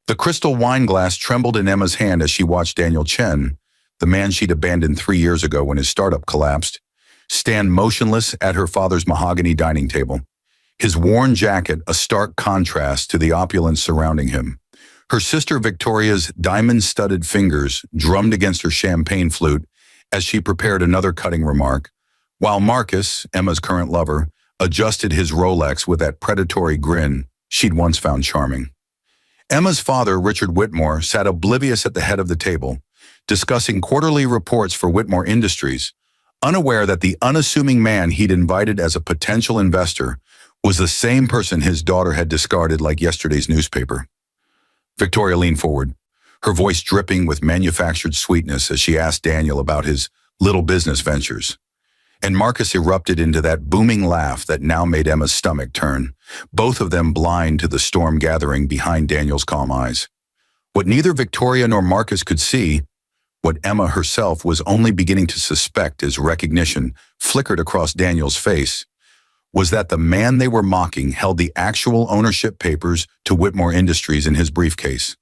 The crystal wine glass trembled in Emma's hand as she watched Daniel Chen, the man she'd abandoned 3 years ago when his startup collapsed, stand motionless at her father's mahogany dining table, his worn jacket a stark contrast to the opulence surrounding him. Her sister Victoria's diamond-studded fingers drummed against her champagne flute as she prepared another cutting remark, while Marcus, Emma's current lover, adjusted his Rolex with that predatory grin she'd once found charming. Emma's father, Richard Whitmore, sat oblivious at the head of the table, discussing quarterly reports for Whitmore Industries, unaware that the unassuming man he'd invited as a potential investor was the same person his daughter had discarded like yesterday's newspaper. Victoria leaned forward, her voice dripping with manufactured sweetness as she asked Daniel about his little business ventures. And Marcus erupted into that booming laugh that now made Emma's stomach turn, both of them blind to the storm gathering behind Daniel's calm eyes. What neither Victoria nor Marcus could see, what Emma herself was only beginning to suspect as recognition flickered across Daniel's face, was that the man they were mocking held the actual ownership papers to Whitmore Industries in his briefcase.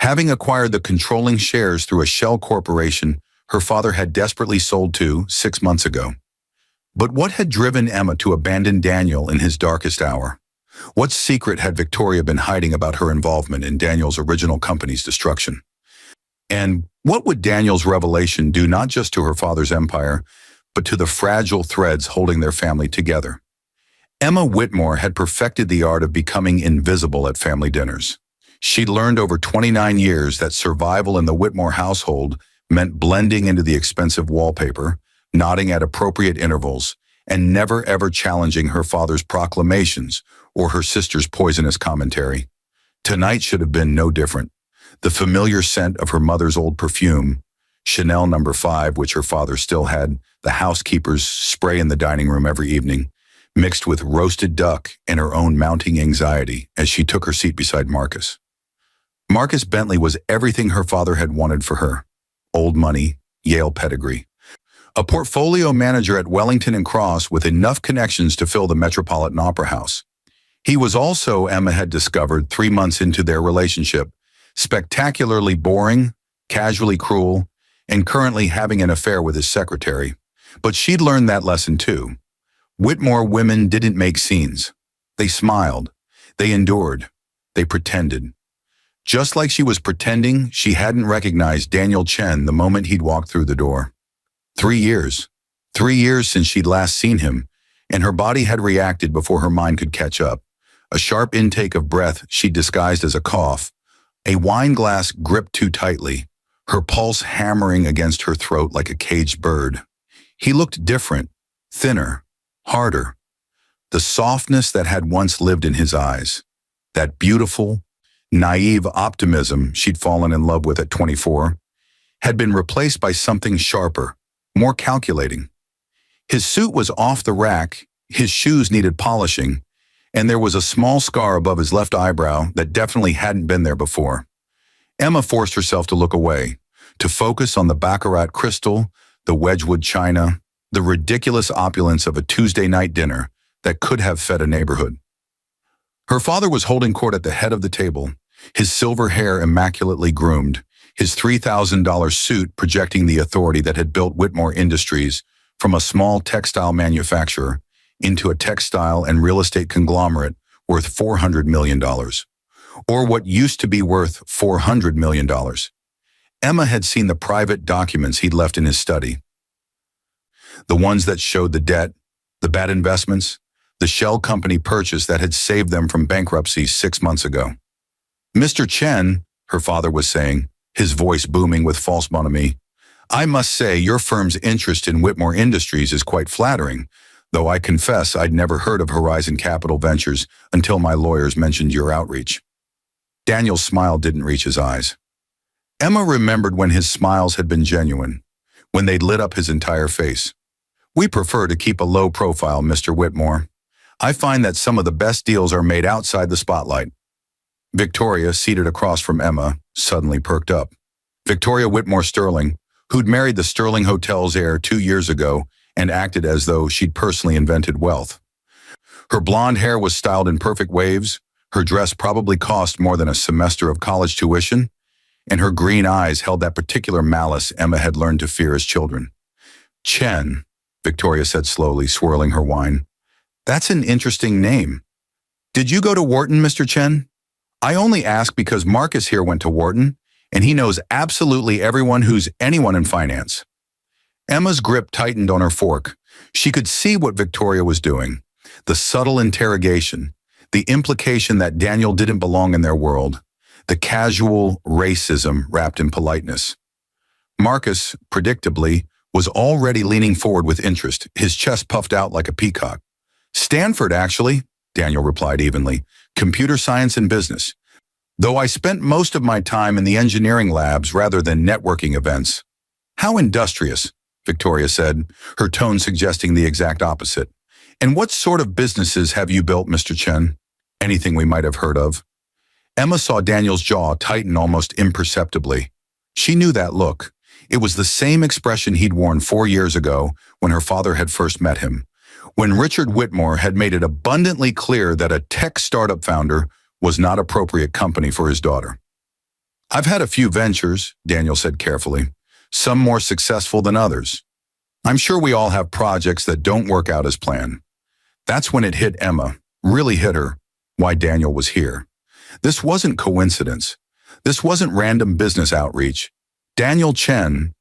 Having acquired the controlling shares through a shell corporation her father had desperately sold to 6 months ago. But what had driven Emma to abandon Daniel in his darkest hour? What secret had Victoria been hiding about her involvement in Daniel's original company's destruction? And what would Daniel's revelation do not just to her father's empire, but to the fragile threads holding their family together? Emma Whitmore had perfected the art of becoming invisible at family dinners. She'd learned over 29 years that survival in the Whitmore household meant blending into the expensive wallpaper, nodding at appropriate intervals, and never ever challenging her father's proclamations or her sister's poisonous commentary. Tonight should have been no different. The familiar scent of her mother's old perfume, Chanel No. 5, which her father still had the housekeepers spray in the dining room every evening, mixed with roasted duck and her own mounting anxiety as she took her seat beside Marcus. Marcus Bentley was everything her father had wanted for her. Old money, Yale pedigree. A portfolio manager at Wellington and Cross with enough connections to fill the Metropolitan Opera House. He was also, Emma had discovered 3 months into their relationship, spectacularly boring, casually cruel, and currently having an affair with his secretary. But she'd learned that lesson too. Whitmore women didn't make scenes. They smiled. They endured. They pretended. Just like she was pretending she hadn't recognized Daniel Chen the moment he'd walked through the door. 3 years. 3 years since she'd last seen him, and her body had reacted before her mind could catch up. A sharp intake of breath she'd disguised as a cough, a wine glass gripped too tightly, her pulse hammering against her throat like a caged bird. He looked different, thinner, harder. The softness that had once lived in his eyes, that beautiful, naive optimism she'd fallen in love with at 24, had been replaced by something sharper, more calculating. His suit was off the rack, his shoes needed polishing, and there was a small scar above his left eyebrow that definitely hadn't been there before. Emma forced herself to look away, to focus on the baccarat crystal, the Wedgwood china, the ridiculous opulence of a Tuesday night dinner that could have fed a neighborhood. Her father was holding court at the head of the table, his silver hair immaculately groomed, his $3,000 suit projecting the authority that had built Whitmore Industries from a small textile manufacturer into a textile and real estate conglomerate worth $400 million, or what used to be worth $400 million. Emma had seen the private documents he'd left in his study. The ones that showed the debt, the bad investments, the shell company purchase that had saved them from bankruptcy 6 months ago. Mr. Chen, her father was saying, his voice booming with false bonhomie, I must say your firm's interest in Whitmore Industries is quite flattering, though I confess I'd never heard of Horizon Capital Ventures until my lawyers mentioned your outreach. Daniel's smile didn't reach his eyes. Emma remembered when his smiles had been genuine, when they'd lit up his entire face. We prefer to keep a low profile, Mr. Whitmore. I find that some of the best deals are made outside the spotlight. Victoria, seated across from Emma, suddenly perked up. Victoria Whitmore Sterling, who'd married the Sterling Hotel's heir 2 years ago and acted as though she'd personally invented wealth. Her blonde hair was styled in perfect waves, Her dress probably cost more than a semester of college tuition, and her green eyes held that particular malice Emma had learned to fear as children. Chen, Victoria said slowly, swirling her wine. That's an interesting name. Did you go to Wharton, Mr. Chen? I only ask because Marcus here went to Wharton, and he knows absolutely everyone who's anyone in finance. Emma's grip tightened on her fork. She could see what Victoria was doing. The subtle interrogation, the implication that Daniel didn't belong in their world, the casual racism wrapped in politeness. Marcus, predictably, was already leaning forward with interest, his chest puffed out like a peacock. Stanford, actually, Daniel replied evenly. Computer science and business. Though I spent most of my time in the engineering labs rather than networking events. How industrious, Victoria said, her tone suggesting the exact opposite. And what sort of businesses have you built, Mr. Chen? Anything we might have heard of? Emma saw Daniel's jaw tighten almost imperceptibly. She knew that look. It was the same expression he'd worn 4 years ago when her father had first met him, when Richard Whitmore had made it abundantly clear that a tech startup founder was not appropriate company for his daughter. I've had a few ventures, Daniel said carefully, some more successful than others. I'm sure we all have projects that don't work out as planned. That's when it hit Emma, really hit her, why Daniel was here. This wasn't coincidence. This wasn't random business outreach. Daniel Chen,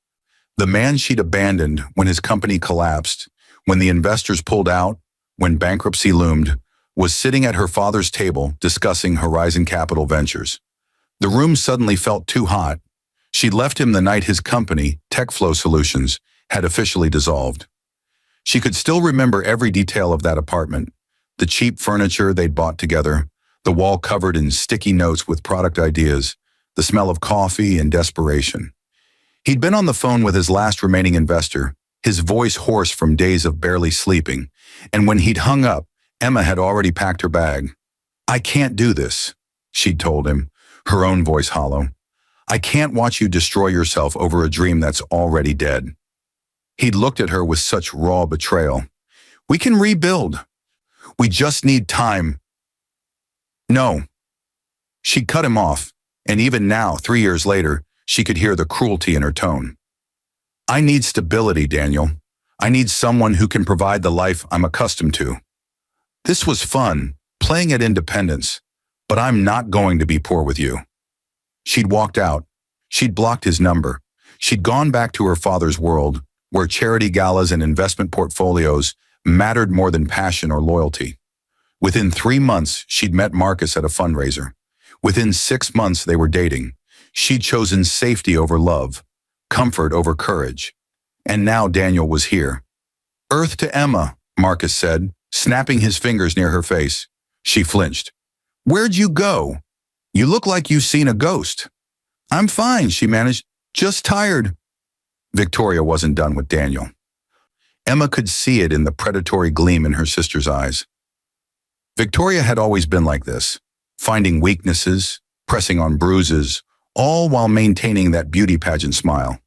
the man she'd abandoned when his company collapsed, when the investors pulled out, when bankruptcy loomed, was sitting at her father's table discussing Horizon Capital Ventures. The room suddenly felt too hot. She'd left him the night his company, TechFlow Solutions, had officially dissolved. She could still remember every detail of that apartment, the cheap furniture they'd bought together, the wall covered in sticky notes with product ideas, the smell of coffee and desperation. He'd been on the phone with his last remaining investor, his voice hoarse from days of barely sleeping, and when he'd hung up, Emma had already packed her bag. I can't do this, she'd told him, her own voice hollow. I can't watch you destroy yourself over a dream that's already dead. He'd looked at her with such raw betrayal. We can rebuild. We just need time. No. She cut him off, and even now, 3 years later, she could hear the cruelty in her tone. I need stability, Daniel. I need someone who can provide the life I'm accustomed to. This was fun, playing at independence, but I'm not going to be poor with you. She'd walked out. She'd blocked his number. She'd gone back to her father's world, where charity galas and investment portfolios mattered more than passion or loyalty. Within 3 months, she'd met Marcus at a fundraiser. Within 6 months, they were dating. She'd chosen safety over love, comfort over courage. And now Daniel was here. Earth to Emma, Marcus said, snapping his fingers near her face. She flinched. Where'd you go? You look like you've seen a ghost. I'm fine, she managed. Just tired. Victoria wasn't done with Daniel. Emma could see it in the predatory gleam in her sister's eyes. Victoria had always been like this, finding weaknesses, pressing on bruises, all while maintaining that beauty pageant smile.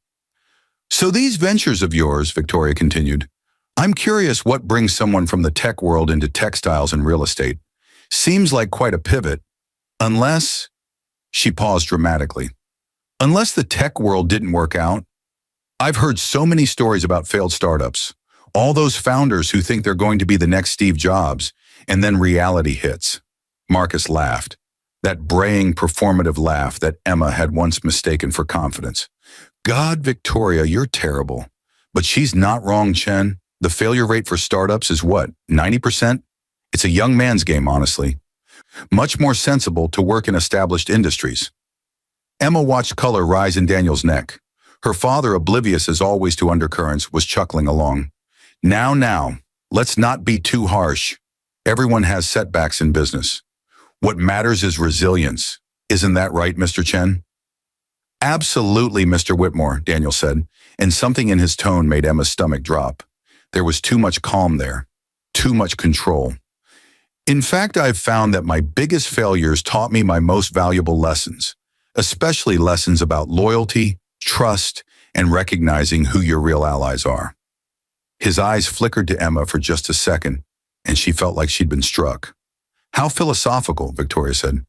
So these ventures of yours, Victoria continued, I'm curious what brings someone from the tech world into textiles and real estate. Seems like quite a pivot. Unless, she paused dramatically, unless the tech world didn't work out. I've heard so many stories about failed startups, all those founders who think they're going to be the next Steve Jobs, and then reality hits. Marcus laughed, that braying performative laugh that Emma had once mistaken for confidence. God, Victoria, you're terrible. But she's not wrong, Chen. The failure rate for startups is what, 90%? It's a young man's game, honestly. Much more sensible to work in established industries. Emma watched color rise in Daniel's neck. Her father, oblivious as always to undercurrents, was chuckling along. Now, let's not be too harsh. Everyone has setbacks in business. What matters is resilience. Isn't that right, Mr. Chen? Absolutely, Mr. Whitmore, Daniel said, and something in his tone made Emma's stomach drop. There was too much calm there, too much control. In fact, I've found that my biggest failures taught me my most valuable lessons, especially lessons about loyalty, trust, and recognizing who your real allies are. His eyes flickered to Emma for just a second, and she felt like she'd been struck. How philosophical, Victoria said.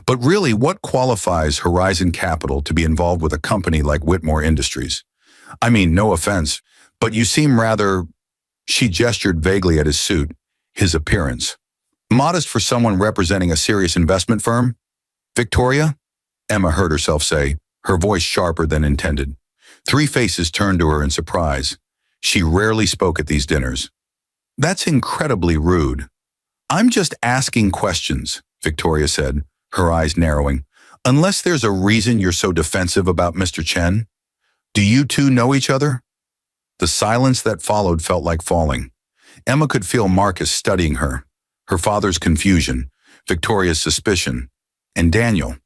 But really, what qualifies Horizon Capital to be involved with a company like Whitmore Industries? I mean, no offense, but you seem rather... She gestured vaguely at his suit, his appearance. Modest for someone representing a serious investment firm? Victoria? Emma heard herself say, her voice sharper than intended. Three faces turned to her in surprise. She rarely spoke at these dinners. That's incredibly rude. I'm just asking questions, Victoria said, her eyes narrowing. Unless there's a reason you're so defensive about Mr. Chen? Do you two know each other? The silence that followed felt like falling. Emma could feel Marcus studying her, her father's confusion, Victoria's suspicion, and Daniel.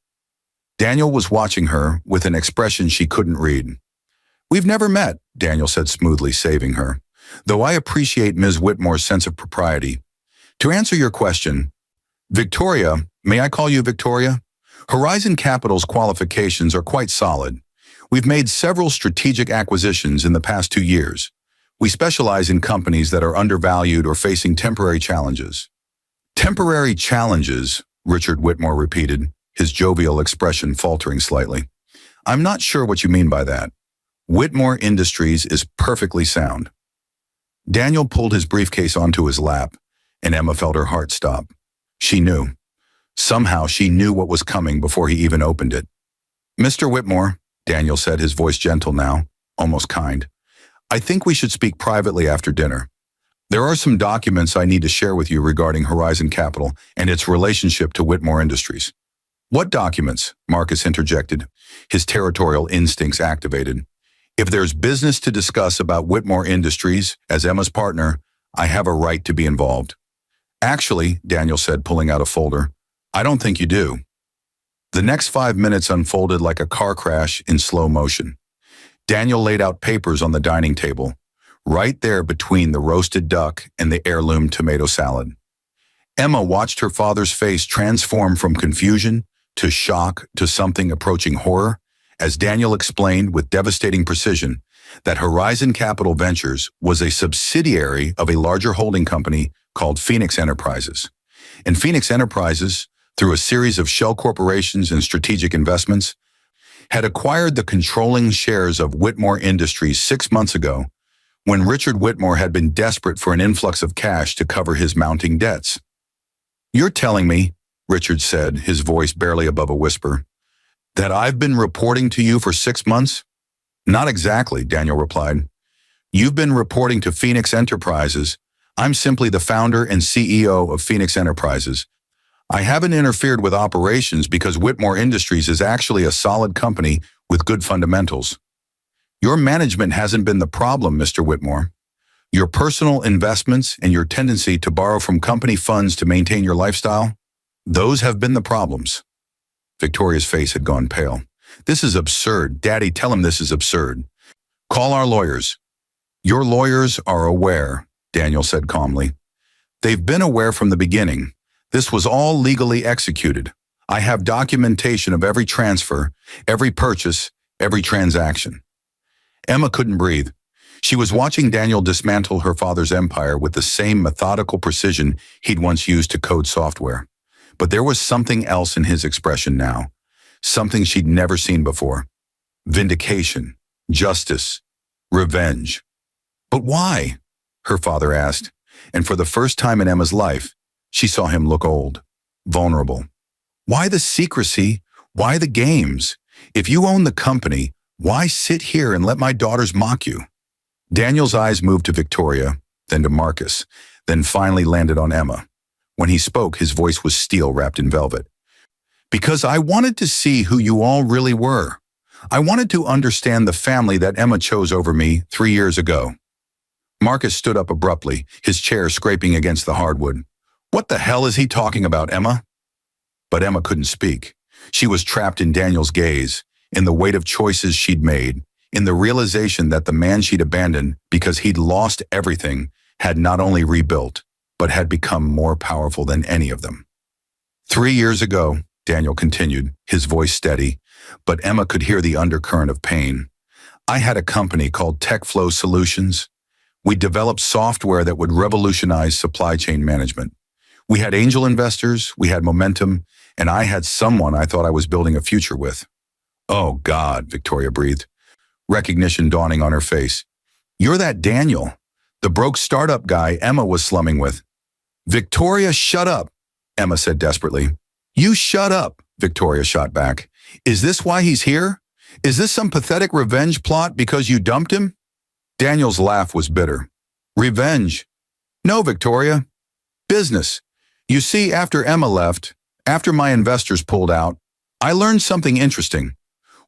Daniel was watching her with an expression she couldn't read. We've never met, Daniel said smoothly, saving her, though I appreciate Ms. Whitmore's sense of propriety. To answer your question, Victoria, may I call you Victoria? Horizon Capital's qualifications are quite solid. We've made several strategic acquisitions in the past 2 years. We specialize in companies that are undervalued or facing temporary challenges. Temporary challenges, Richard Whitmore repeated, his jovial expression faltering slightly. I'm not sure what you mean by that. Whitmore Industries is perfectly sound. Daniel pulled his briefcase onto his lap, and Emma felt her heart stop. She knew. Somehow she knew what was coming before he even opened it. Mr. Whitmore, Daniel said, his voice gentle now, almost kind. I think we should speak privately after dinner. There are some documents I need to share with you regarding Horizon Capital and its relationship to Whitmore Industries. What documents? Marcus interjected, his territorial instincts activated. If there's business to discuss about Whitmore Industries, as Emma's partner, I have a right to be involved. Actually, Daniel said, pulling out a folder, I don't think you do. The next 5 minutes unfolded like a car crash in slow motion. Daniel laid out papers on the dining table, right there between the roasted duck and the heirloom tomato salad. Emma watched her father's face transform from confusion to shock to something approaching horror as Daniel explained with devastating precision that Horizon Capital Ventures was a subsidiary of a larger holding company called Phoenix Enterprises. And Phoenix Enterprises, through a series of shell corporations and strategic investments, had acquired the controlling shares of Whitmore Industries 6 months ago when Richard Whitmore had been desperate for an influx of cash to cover his mounting debts. You're telling me, Richard said, his voice barely above a whisper, that I've been reporting to you for 6 months? Not exactly, Daniel replied. You've been reporting to Phoenix Enterprises. I'm simply the founder and CEO of Phoenix Enterprises. I haven't interfered with operations because Whitmore Industries is actually a solid company with good fundamentals. Your management hasn't been the problem, Mr. Whitmore. Your personal investments and your tendency to borrow from company funds to maintain your lifestyle, those have been the problems. Victoria's face had gone pale. This is absurd. Daddy, tell him this is absurd. Call our lawyers. Your lawyers are aware, Daniel said calmly. They've been aware from the beginning. This was all legally executed. I have documentation of every transfer, every purchase, every transaction. Emma couldn't breathe. She was watching Daniel dismantle her father's empire with the same methodical precision he'd once used to code software. But there was something else in his expression now, something she'd never seen before. Vindication, justice, revenge. But why? Her father asked, and for the first time in Emma's life, she saw him look old, vulnerable. Why the secrecy? Why the games? If you own the company, why sit here and let my daughters mock you? Daniel's eyes moved to Victoria, then to Marcus, then finally landed on Emma. When he spoke, his voice was steel wrapped in velvet. Because I wanted to see who you all really were. I wanted to understand the family that Emma chose over me 3 years ago. Marcus stood up abruptly, his chair scraping against the hardwood. What the hell is he talking about, Emma? But Emma couldn't speak. She was trapped in Daniel's gaze, in the weight of choices she'd made, in the realization that the man she'd abandoned because he'd lost everything had not only rebuilt, but had become more powerful than any of them. 3 years ago, Daniel continued, his voice steady, but Emma could hear the undercurrent of pain. I had a company called TechFlow Solutions. We developed software that would revolutionize supply chain management. We had angel investors, we had momentum, and I had someone I thought I was building a future with. Oh, God, Victoria breathed, recognition dawning on her face. You're that Daniel, the broke startup guy Emma was slumming with. Victoria, shut up, Emma said desperately. You shut up, Victoria shot back. Is this why he's here? Is this some pathetic revenge plot because you dumped him? Daniel's laugh was bitter. Revenge? No, Victoria. Business. You see, after Emma left, after my investors pulled out, I learned something interesting.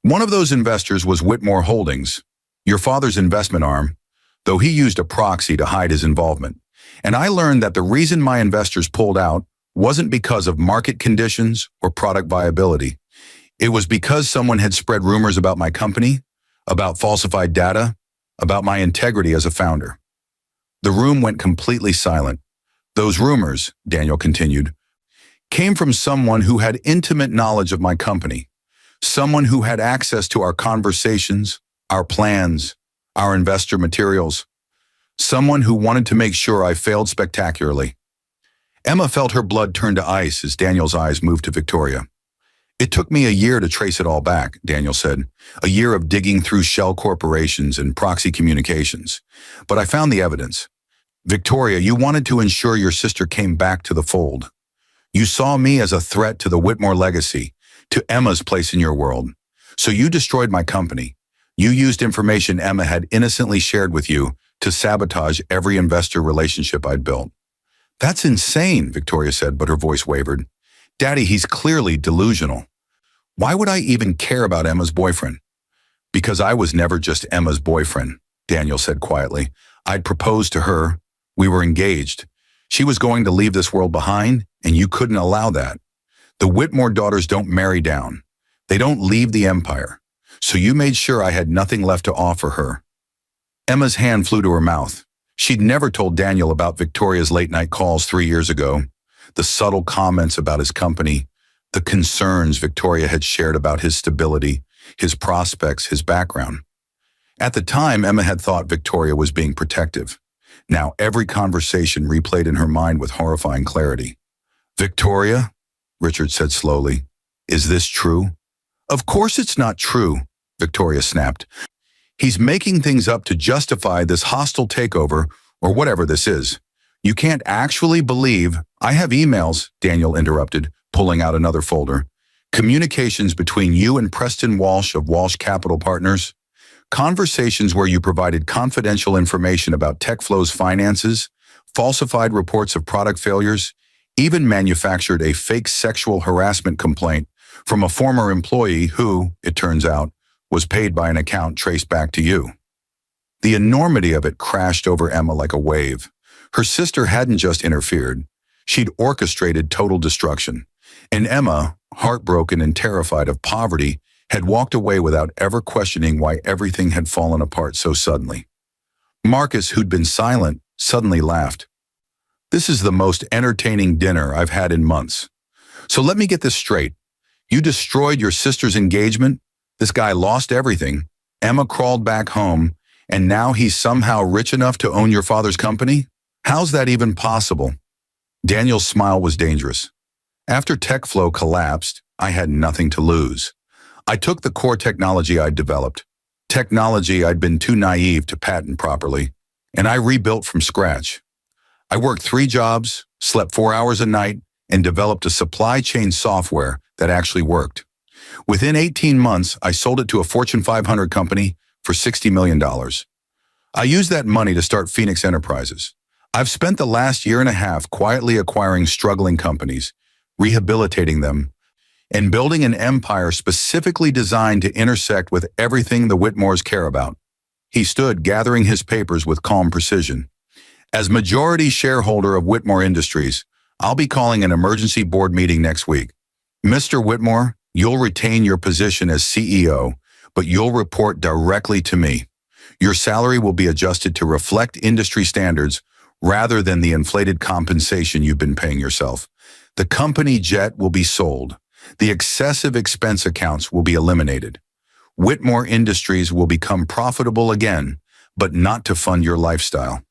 One of those investors was Whitmore Holdings, your father's investment arm, though he used a proxy to hide his involvement. And I learned that the reason my investors pulled out wasn't because of market conditions or product viability. It was because someone had spread rumors about my company, about falsified data, about my integrity as a founder. The room went completely silent. Those rumors, Daniel continued, came from someone who had intimate knowledge of my company, someone who had access to our conversations, our plans, our investor materials, someone who wanted to make sure I failed spectacularly. Emma felt her blood turn to ice as Daniel's eyes moved to Victoria. It took me a year to trace it all back, Daniel said, a year of digging through shell corporations and proxy communications. But I found the evidence. Victoria, you wanted to ensure your sister came back to the fold. You saw me as a threat to the Whitmore legacy, to Emma's place in your world. So you destroyed my company. You used information Emma had innocently shared with you to sabotage every investor relationship I'd built. That's insane, Victoria said, but her voice wavered. Daddy, he's clearly delusional. Why would I even care about Emma's boyfriend? Because I was never just Emma's boyfriend, Daniel said quietly. I'd proposed to her. We were engaged. She was going to leave this world behind, and you couldn't allow that. The Whitmore daughters don't marry down. They don't leave the empire. So you made sure I had nothing left to offer her. Emma's hand flew to her mouth. She'd never told Daniel about Victoria's late-night calls 3 years ago, the subtle comments about his company, the concerns Victoria had shared about his stability, his prospects, his background. At the time, Emma had thought Victoria was being protective. Now every conversation replayed in her mind with horrifying clarity. Victoria, Richard said slowly, is this true? Of course it's not true, Victoria snapped. He's making things up to justify this hostile takeover or whatever this is. You can't actually believe— I have emails, Daniel interrupted, pulling out another folder. Communications between you and Preston Walsh of Walsh Capital Partners. Conversations where you provided confidential information about TechFlow's finances, falsified reports of product failures, even manufactured a fake sexual harassment complaint from a former employee who, it turns out, was paid by an account traced back to you. The enormity of it crashed over Emma like a wave. Her sister hadn't just interfered. She'd orchestrated total destruction. And Emma, heartbroken and terrified of poverty, had walked away without ever questioning why everything had fallen apart so suddenly. Marcus, who'd been silent, suddenly laughed. This is the most entertaining dinner I've had in months. So let me get this straight. You destroyed your sister's engagement, this guy lost everything, Emma crawled back home, and now he's somehow rich enough to own your father's company? How's that even possible? Daniel's smile was dangerous. After TechFlow collapsed, I had nothing to lose. I took the core technology I'd developed, technology I'd been too naive to patent properly, and I rebuilt from scratch. I worked 3 jobs, slept 4 hours a night, and developed a supply chain software that actually worked. Within 18 months, I sold it to a Fortune 500 company for $60 million. I used that money to start Phoenix Enterprises. I've spent the last year and a half quietly acquiring struggling companies, rehabilitating them, and building an empire specifically designed to intersect with everything the Whitmores care about. He stood, gathering his papers with calm precision. As majority shareholder of Whitmore Industries, I'll be calling an emergency board meeting next week. Mr. Whitmore, you'll retain your position as CEO, but you'll report directly to me. Your salary will be adjusted to reflect industry standards rather than the inflated compensation you've been paying yourself. The company jet will be sold. The excessive expense accounts will be eliminated. Whitmore Industries will become profitable again, but not to fund your lifestyle.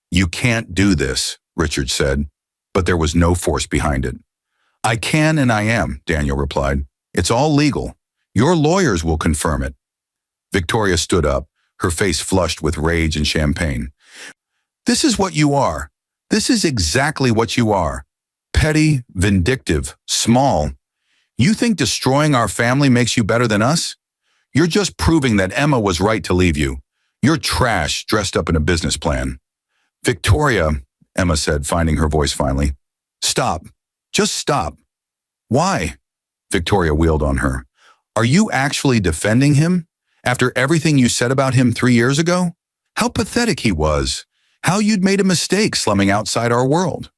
You can't do this, Richard said. but there was no force behind it. I can and I am, Daniel replied. It's all legal. Your lawyers will confirm it. Victoria stood up, her face flushed with rage and champagne. This is what you are. This is exactly what you are. Petty, vindictive, small. You think destroying our family makes you better than us? You're just proving that Emma was right to leave you. You're trash dressed up in a business plan. Victoria, Emma said, finding her voice finally. Stop. Just stop. Why? Victoria wheeled on her. Are you actually defending him? After everything you said about him 3 years ago? How pathetic he was. How you'd made a mistake slumming outside our world.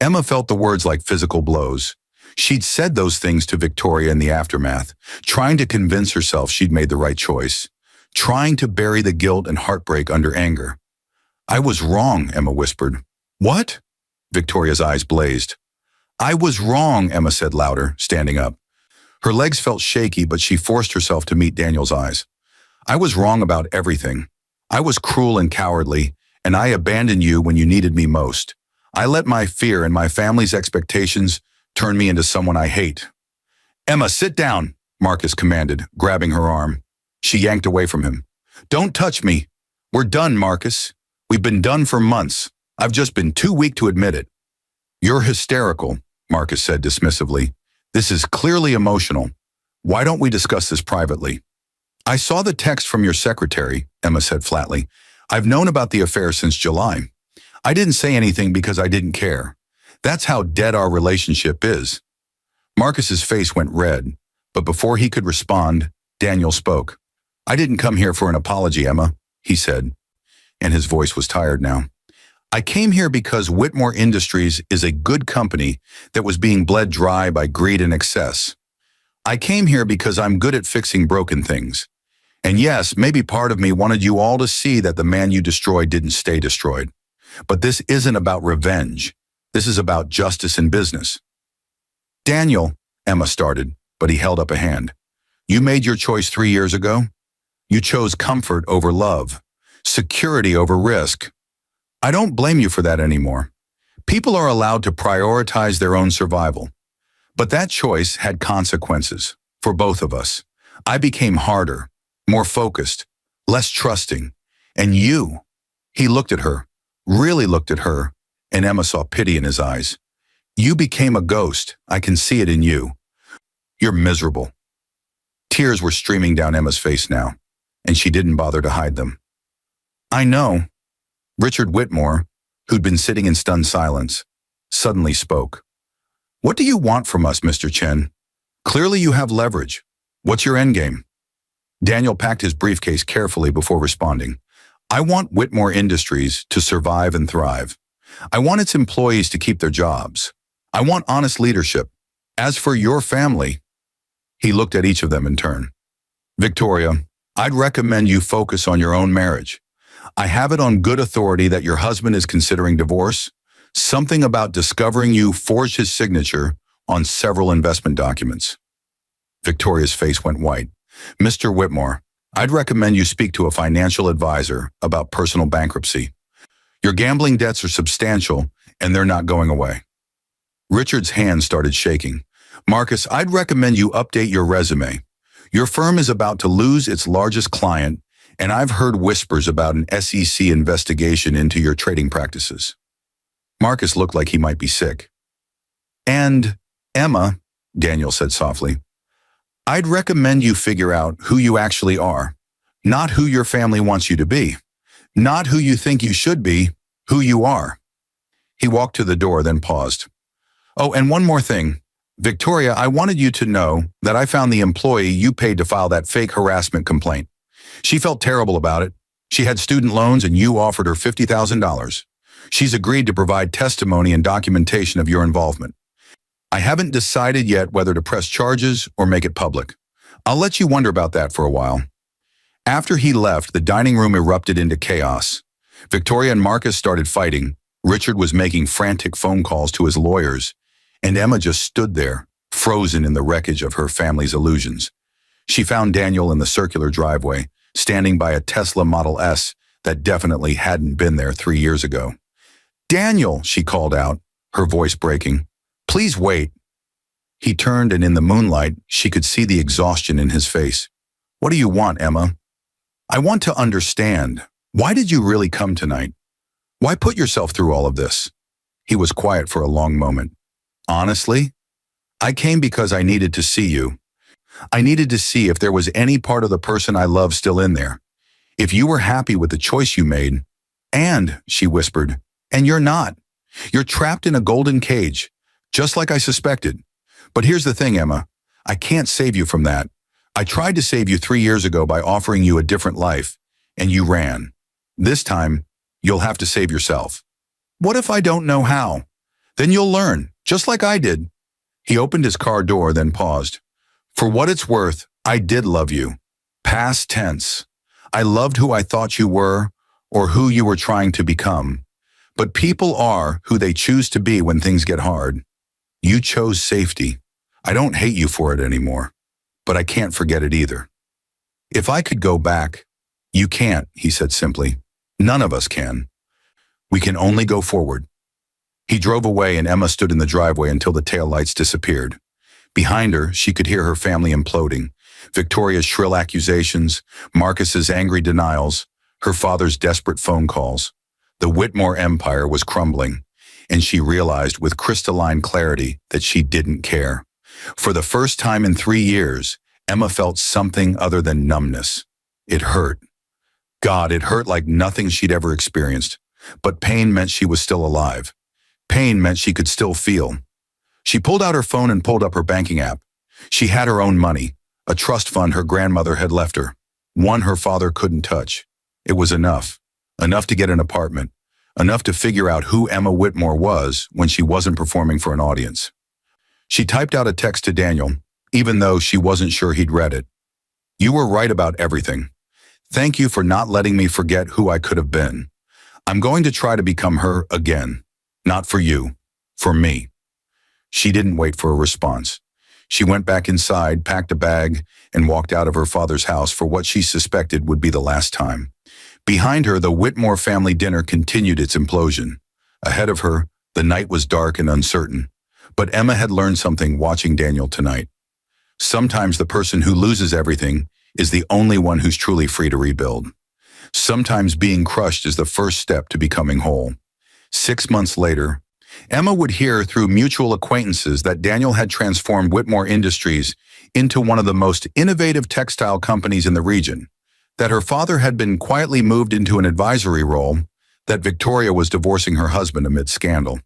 Emma felt the words like physical blows. She'd said those things to Victoria in the aftermath, trying to convince herself she'd made the right choice, trying to bury the guilt and heartbreak under anger. I was wrong, Emma whispered. What? Victoria's eyes blazed. I was wrong, Emma said louder, standing up. Her legs felt shaky, but she forced herself to meet Daniel's eyes. I was wrong about everything. I was cruel and cowardly, and I abandoned you when you needed me most. I let my fear and my family's expectations turn me into someone I hate. Emma, sit down, Marcus commanded, grabbing her arm. She yanked away from him. Don't touch me. We're done, Marcus. We've been done for months. I've just been too weak to admit it. You're hysterical, Marcus said dismissively. This is clearly emotional. Why don't we discuss this privately? I saw the text from your secretary, Emma said flatly. I've known about the affair since July. I didn't say anything because I didn't care. That's how dead our relationship is. Marcus's face went red, but before he could respond, Daniel spoke. I didn't come here for an apology, Emma, he said, and his voice was tired now. I came here because Whitmore Industries is a good company that was being bled dry by greed and excess. I came here because I'm good at fixing broken things. And yes, maybe part of me wanted you all to see that the man you destroyed didn't stay destroyed. But this isn't about revenge. This is about justice in business. Daniel, Emma started, but he held up a hand. You made your choice 3 years ago. You chose comfort over love, security over risk. I don't blame you for that anymore. People are allowed to prioritize their own survival. But that choice had consequences for both of us. I became harder, more focused, less trusting. And you, he looked at her, really looked at her, and Emma saw pity in his eyes. You became a ghost. I can see it in you. You're miserable. Tears were streaming down Emma's face now, and she didn't bother to hide them. I know. Richard Whitmore, who'd been sitting in stunned silence, suddenly spoke. What do you want from us, Mr. Chen? Clearly you have leverage. What's your endgame? Daniel packed his briefcase carefully before responding. I want Whitmore Industries to survive and thrive. I want its employees to keep their jobs. I want honest leadership. As for your family, he looked at each of them in turn. Victoria, I'd recommend you focus on your own marriage. I have it on good authority that your husband is considering divorce. Something about discovering you forged his signature on several investment documents. Victoria's face went white. Mr. Whitmore, I'd recommend you speak to a financial advisor about personal bankruptcy. Your gambling debts are substantial, and they're not going away. Richard's hand started shaking. Marcus, I'd recommend you update your resume. Your firm is about to lose its largest client, and I've heard whispers about an SEC investigation into your trading practices. Marcus looked like he might be sick. And, Emma, Daniel said softly, I'd recommend you figure out who you actually are, not who your family wants you to be, not who you think you should be, who you are. He walked to the door, then paused. Oh, and one more thing. Victoria, I wanted you to know that I found the employee you paid to file that fake harassment complaint. She felt terrible about it. She had student loans and you offered her $50,000. She's agreed to provide testimony and documentation of your involvement. I haven't decided yet whether to press charges or make it public. I'll let you wonder about that for a while. After he left, the dining room erupted into chaos. Victoria and Marcus started fighting. Richard was making frantic phone calls to his lawyers, and Emma just stood there, frozen in the wreckage of her family's illusions. She found Daniel in the circular driveway, standing by a Tesla Model S that definitely hadn't been there 3 years ago. Daniel, she called out, her voice breaking. Please wait. He turned, and in the moonlight, she could see the exhaustion in his face. What do you want, Emma? I want to understand. Why did you really come tonight? Why put yourself through all of this? He was quiet for a long moment. Honestly, I came because I needed to see you. I needed to see if there was any part of the person I love still in there. If you were happy with the choice you made. And, she whispered, and you're not. You're trapped in a golden cage, just like I suspected. But here's the thing, Emma. I can't save you from that. I tried to save you 3 years ago by offering you a different life, and you ran. This time, you'll have to save yourself. What if I don't know how? Then you'll learn, just like I did. He opened his car door, then paused. For what it's worth, I did love you. Past tense. I loved who I thought you were, or who you were trying to become. But people are who they choose to be when things get hard. You chose safety. I don't hate you for it anymore, but I can't forget it either. If I could go back, you can't, he said simply. None of us can. We can only go forward. He drove away, and Emma stood in the driveway until the taillights disappeared. Behind her, she could hear her family imploding. Victoria's shrill accusations, Marcus's angry denials, her father's desperate phone calls. The Whitmore empire was crumbling, and she realized with crystalline clarity that she didn't care. For the first time in 3 years, Emma felt something other than numbness. It hurt. God, it hurt like nothing she'd ever experienced. But pain meant she was still alive. Pain meant she could still feel. She pulled out her phone and pulled up her banking app. She had her own money, a trust fund her grandmother had left her, one her father couldn't touch. It was enough. Enough to get an apartment. Enough to figure out who Emma Whitmore was when she wasn't performing for an audience. She typed out a text to Daniel, even though she wasn't sure he'd read it. You were right about everything. Thank you for not letting me forget who I could have been. I'm going to try to become her again. Not for you, for me. She didn't wait for a response. She went back inside, packed a bag, and walked out of her father's house for what she suspected would be the last time. Behind her, the Whitmore family dinner continued its implosion. Ahead of her, the night was dark and uncertain. But Emma had learned something watching Daniel tonight. Sometimes the person who loses everything is the only one who's truly free to rebuild. Sometimes being crushed is the first step to becoming whole. 6 months later, Emma would hear through mutual acquaintances that Daniel had transformed Whitmore Industries into one of the most innovative textile companies in the region, that her father had been quietly moved into an advisory role, that Victoria was divorcing her husband amid scandal.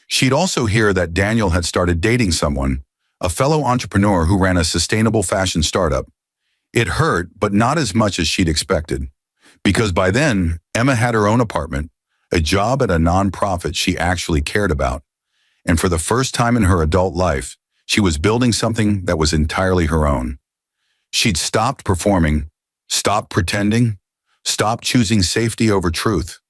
She'd also hear that Daniel had started dating someone, a fellow entrepreneur who ran a sustainable fashion startup. It hurt, but not as much as she'd expected, because by then, Emma had her own apartment, a job at a nonprofit she actually cared about, and for the first time in her adult life, she was building something that was entirely her own. She'd stopped performing, stopped pretending, stopped choosing safety over truth.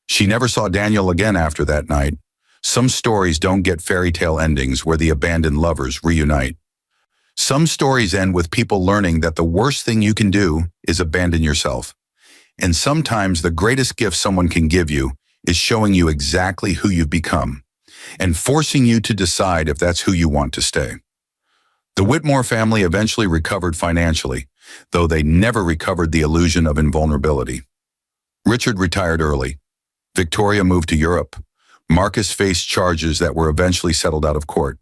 She never saw Daniel again after that night. Some stories don't get fairy tale endings where the abandoned lovers reunite. Some stories end with people learning that the worst thing you can do is abandon yourself. And sometimes the greatest gift someone can give you is showing you exactly who you've become and forcing you to decide if that's who you want to stay. The Whitmore family eventually recovered financially, though they never recovered the illusion of invulnerability. Richard retired early. Victoria moved to Europe. Marcus faced charges that were eventually settled out of court.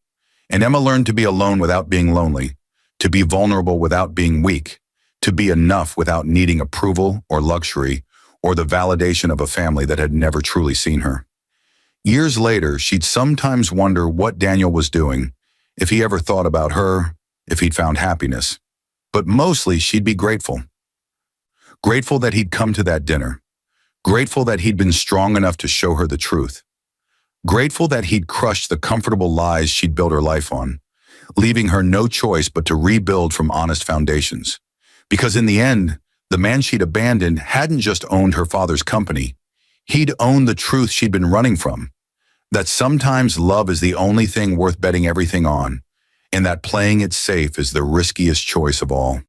And Emma learned to be alone without being lonely, to be vulnerable without being weak, to be enough without needing approval or luxury or the validation of a family that had never truly seen her. Years later, she'd sometimes wonder what Daniel was doing, if he ever thought about her, if he'd found happiness. But mostly, she'd be grateful. Grateful that he'd come to that dinner. Grateful that he'd been strong enough to show her the truth. Grateful that he'd crushed the comfortable lies she'd built her life on, leaving her no choice but to rebuild from honest foundations. Because in the end, the man she'd abandoned hadn't just owned her father's company. He'd owned the truth she'd been running from, that sometimes love is the only thing worth betting everything on, and that playing it safe is the riskiest choice of all.